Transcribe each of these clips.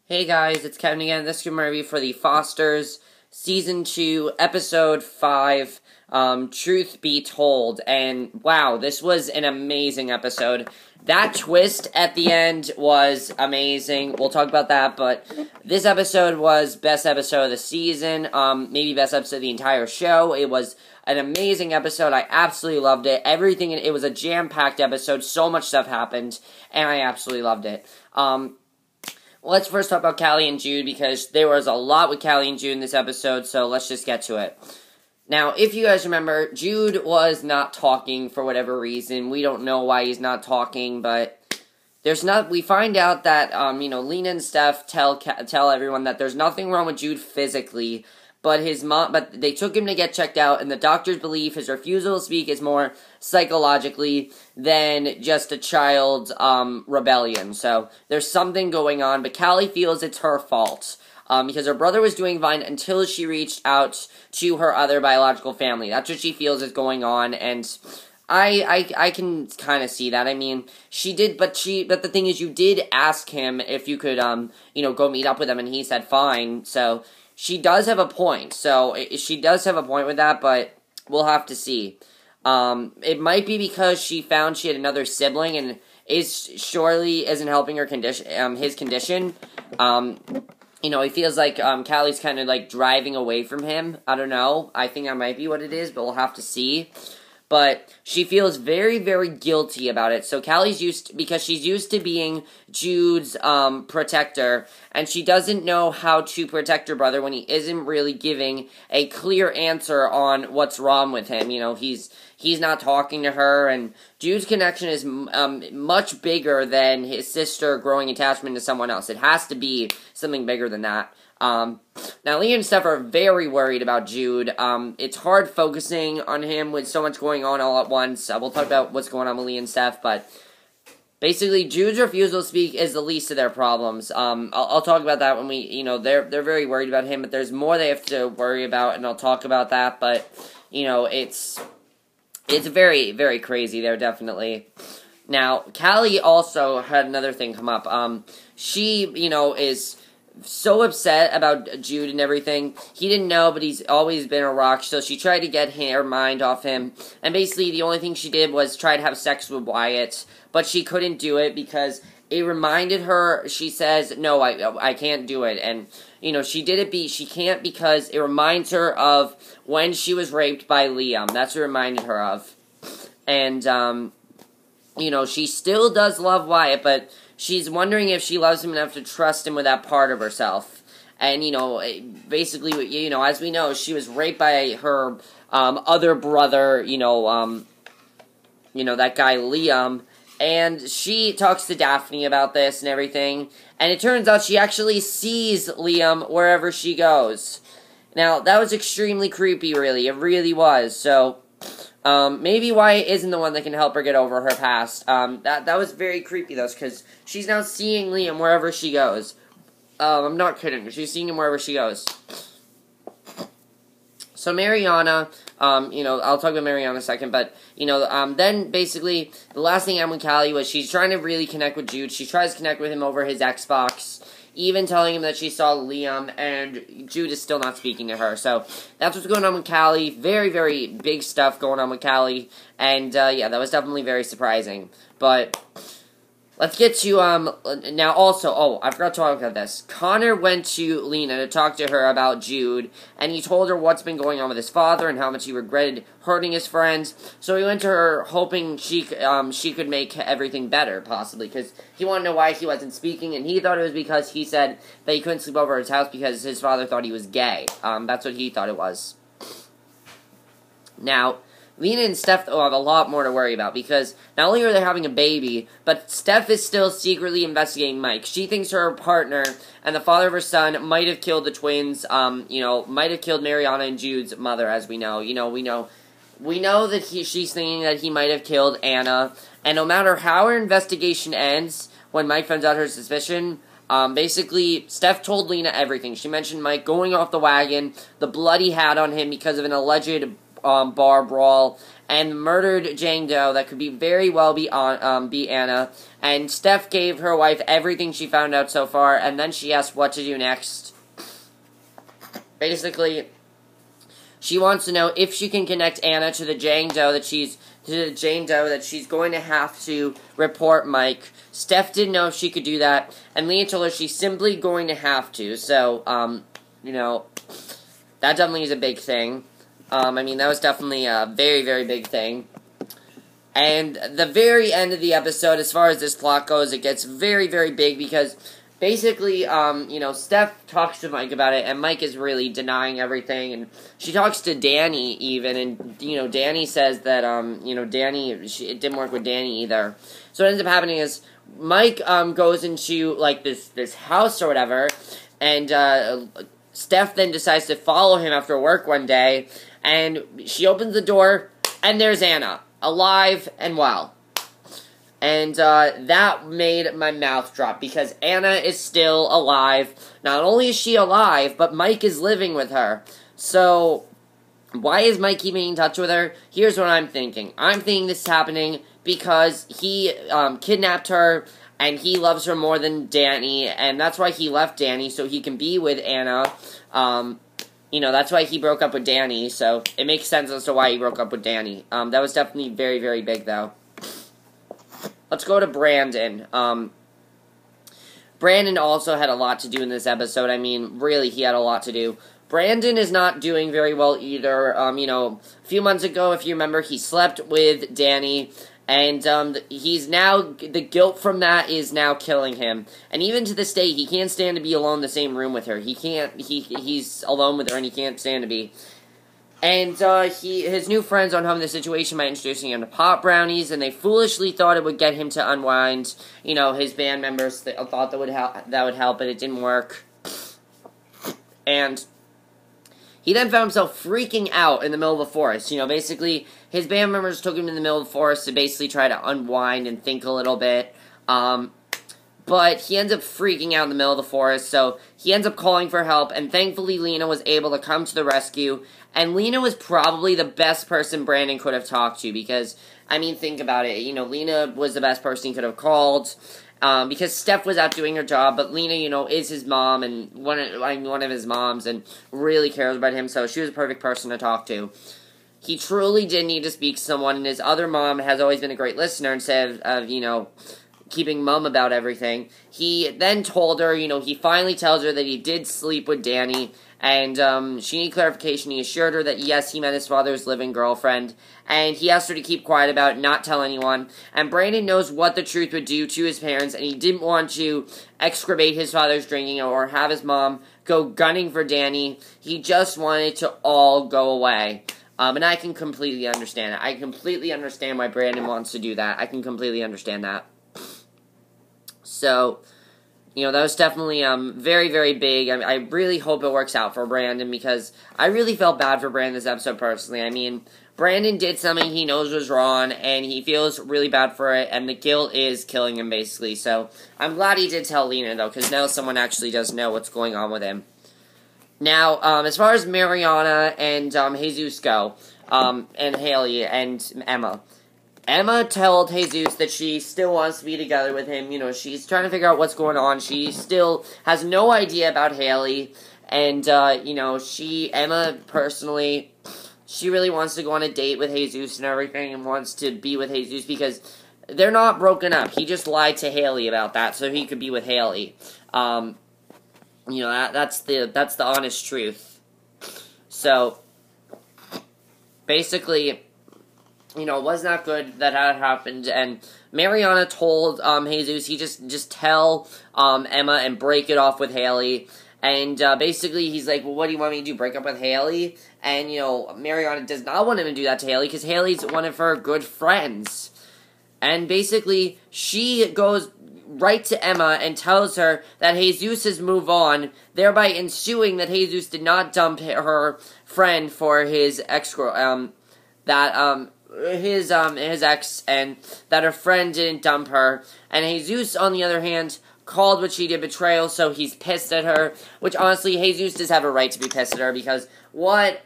Hey guys, it's Kevin again. This is my review for The Fosters, Season 2, Episode 5, Truth Be Told. And wow, this was an amazing episode. That twist at the end was amazing. We'll talk about that, but this episode was best episode of the season, maybe best episode of the entire show. It was an amazing episode. I absolutely loved it. It was a jam-packed episode. So much stuff happened, and I absolutely loved it. Let's first talk about Callie and Jude, because there was a lot with Callie and Jude in this episode, so let's just get to it. Now, if you guys remember, Jude was not talking for whatever reason. We don't know why he's not talking, but we find out that, Lena and Steph tell everyone that there's nothing wrong with Jude physically, but they took him to get checked out, and the doctors believe his refusal to speak is more psychologically than just a child's rebellion. So there's something going on, but Callie feels it's her fault because her brother was doing fine until she reached out to her other biological family. That's what she feels is going on, and I can kind of see that. I mean, she did, but the thing is, you did ask him if you could go meet up with him, and he said fine. So she does have a point. She does have a point with that, but we'll have to see. It might be because she found she had another sibling and surely isn't helping her condition, his condition. He feels like, Callie's kind of, like, driving away from him. I don't know. I think that might be what it is, but we'll have to see. But she feels very, very guilty about it. So because she's used to being Jude's protector, and she doesn't know how to protect her brother when he isn't really giving a clear answer on what's wrong with him. He's not talking to her, and Jude's connection is much bigger than his sister growing attachment to someone else. It has to be something bigger than that. Now, Leah and Steph are very worried about Jude. It's hard focusing on him with so much going on all at once. We'll talk about what's going on with Leah and Steph, but basically, Jude's refusal to speak is the least of their problems. I'll talk about that when they're very worried about him, but there's more they have to worry about, and I'll talk about that, but, it's very, very crazy there, definitely. Now, Callie also had another thing come up. She, is so upset about Jude and everything. He didn't know, but he's always been a rock, so she tried to get her mind off him, and basically the only thing she did was try to have sex with Wyatt, but she couldn't do it because it reminded her, she says, no, I can't do it, and, she can't because it reminds her of when she was raped by Liam. That's what it reminded her of. And, she still does love Wyatt, but she's wondering if she loves him enough to trust him with that part of herself. And, basically, as we know, she was raped by her other brother, that guy Liam. And she talks to Daphne about this and everything. And it turns out she actually sees Liam wherever she goes. Now, that was extremely creepy, really. It really was. So maybe Wyatt isn't the one that can help her get over her past. That was very creepy, though, because she's now seeing Liam wherever she goes. I'm not kidding. She's seeing him wherever she goes. So Mariana, I'll talk about Mariana in a second, but, then basically, the last thing I had with Callie was she's trying to really connect with Jude. She tries to connect with him over his Xbox, even telling him that she saw Liam, and Jude is still not speaking to her. So that's what's going on with Callie. Very, very big stuff going on with Callie, and, yeah, that was definitely very surprising. But let's get to, now also, I forgot to talk about this. Connor went to Lena to talk to her about Jude, and he told her what's been going on with his father and how much he regretted hurting his friends. So he went to her hoping she could make everything better, possibly, because he wanted to know why he wasn't speaking, and he thought it was because he said that he couldn't sleep over at his house because his father thought he was gay. That's what he thought it was. Now, Lena and Steph, have a lot more to worry about, because not only are they having a baby, but Steph is still secretly investigating Mike. She thinks her partner and the father of her son might have killed the twins, might have killed Mariana and Jude's mother, as we know. We know that she's thinking that he might have killed Anna, and no matter how her investigation ends, when Mike finds out her suspicion, basically, Steph told Lena everything. She mentioned Mike going off the wagon, the blood he had on him because of an alleged bar brawl and murdered Jane Doe that could be very well be Anna. And Steph gave her wife everything she found out so far, and then she asked what to do next. Basically, she wants to know if she can connect Anna to the Jane Doe that she's going to have to report Mike. Steph didn't know if she could do that, and Leah told her she's simply going to have to. So, that definitely is a big thing. That was definitely a very, very big thing. And the very end of the episode, as far as this plot goes, it gets very, very big because basically, Steph talks to Mike about it, and Mike is really denying everything, and she talks to Danny even, and, Danny says that, it didn't work with Danny either. So what ends up happening is Mike, goes into, like, this house or whatever, and, Steph then decides to follow him after work one day, and she opens the door, and there's Anna, alive and well. And, that made my mouth drop, because Anna is still alive. Not only is she alive, but Mike is living with her. So, why is Mike keeping in touch with her? Here's what I'm thinking. I'm thinking this is happening because he, kidnapped her, and he loves her more than Danny, and that's why he left Danny, so he can be with Anna. That's why he broke up with Danny, so it makes sense as to why he broke up with Danny. That was definitely very, very big, though. Let's go to Brandon. Brandon also had a lot to do in this episode. Really, he had a lot to do. Brandon is not doing very well either. A few months ago, if you remember, he slept with Danny, and he's now, the guilt from that is now killing him. And even to this day, he can't stand to be alone in the same room with her. He's alone with her, and he can't stand to be. And, his new friends on home in the situation by introducing him to pot brownies, and they foolishly thought it would get him to unwind. His band members thought that would help, but it didn't work. And he then found himself freaking out in the middle of the forest. Basically, his band members took him in the middle of the forest to basically try to unwind and think a little bit. But he ends up freaking out in the middle of the forest, so he ends up calling for help, and thankfully Lena was able to come to the rescue, and Lena was probably the best person Brandon could have talked to, because, think about it, Lena was the best person he could have called, because Steph was out doing her job, but Lena, is his mom, and one of his moms, and really cares about him, so she was a perfect person to talk to. He truly did need to speak to someone, and his other mom has always been a great listener, instead of keeping mum about everything. He then told her, he finally tells her that he did sleep with Danny, and she needed clarification. He assured her that yes, he meant his father's living girlfriend, and he asked her to keep quiet about it, not tell anyone. And Brandon knows what the truth would do to his parents, and he didn't want to excavate his father's drinking or have his mom go gunning for Danny. He just wanted it to all go away. And I can completely understand it. I completely understand why Brandon wants to do that. I can completely understand that. So, that was definitely very, very big. I really hope it works out for Brandon, because I really felt bad for Brandon this episode personally. Brandon did something he knows was wrong, and he feels really bad for it, and the guilt is killing him, basically. So, I'm glad he did tell Lena, though, because now someone actually does know what's going on with him. Now, as far as Mariana and Jesus go, and Haley and Emma. Emma told Jesus that she still wants to be together with him. She's trying to figure out what's going on. She still has no idea about Haley. And, Emma, personally, she really wants to go on a date with Jesus and everything, and wants to be with Jesus because they're not broken up. He just lied to Haley about that so he could be with Haley. That's the honest truth. So, basically, it was not good that had happened, and Mariana told Jesus he just tell Emma and break it off with Haley, and basically he's like, well, what do you want me to do, break up with Haley? And, Mariana does not want him to do that to Haley, because Haley's one of her good friends, and basically she goes right to Emma and tells her that Jesus has moved on, thereby ensuing that Jesus did not dump her friend for his his ex, and that her friend didn't dump her. And Jesus, on the other hand, called what she did betrayal, so he's pissed at her, which honestly, Jesus does have a right to be pissed at her, because what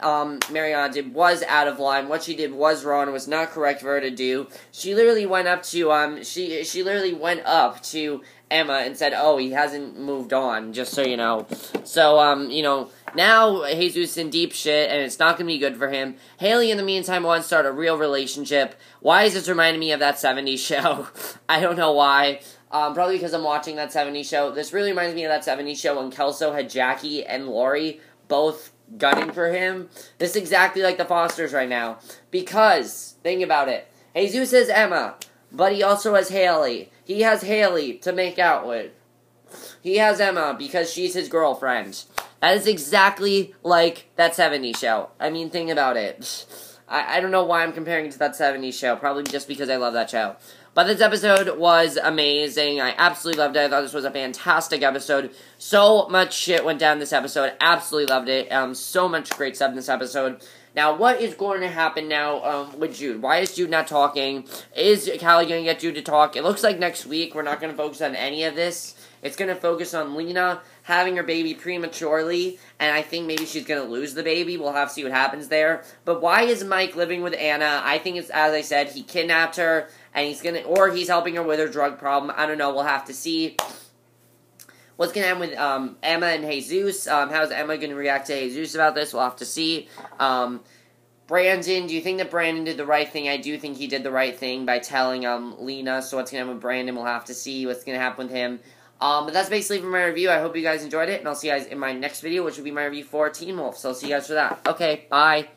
Mariana did was out of line, what she did was wrong, it was not correct for her to do. She literally went up to, she literally went up to Emma and said, oh, he hasn't moved on, just so you know. So, you know, now Jesus is in deep shit, and it's not going to be good for him. Haley, in the meantime, wants to start a real relationship. Why is this reminding me of that 70s show? I don't know why. Probably because I'm watching that 70s show. This really reminds me of that 70s show when Kelso had Jackie and Lori both gunning for him. This is exactly like the Fosters right now. Because, think about it, Jesus has Emma, but he also has Haley. He has Haley to make out with. He has Emma because she's his girlfriend. That is exactly like that 70s show. I mean, think about it. I don't know why I'm comparing it to that 70s show. Probably just because I love that show. But this episode was amazing. I absolutely loved it. I thought this was a fantastic episode. So much shit went down this episode. Absolutely loved it. So much great stuff in this episode. Now, what is going to happen now with Jude? Why is Jude not talking? Is Callie going to get Jude to talk? It looks like next week we're not going to focus on any of this. It's going to focus on Lena having her baby prematurely, and I think maybe she's going to lose the baby. We'll have to see what happens there. But why is Mike living with Anna? I think it's, as I said, he kidnapped her, and he's helping her with her drug problem. I don't know. We'll have to see what's going to happen with Emma and Jesus. How's Emma going to react to Jesus about this? We'll have to see. Brandon, do you think that Brandon did the right thing? I do think he did the right thing by telling Lena. So what's going to happen with Brandon? We'll have to see what's going to happen with him. But that's basically for my review. I hope you guys enjoyed it, and I'll see you guys in my next video, which will be my review for Teen Wolf. So I'll see you guys for that. Okay, bye.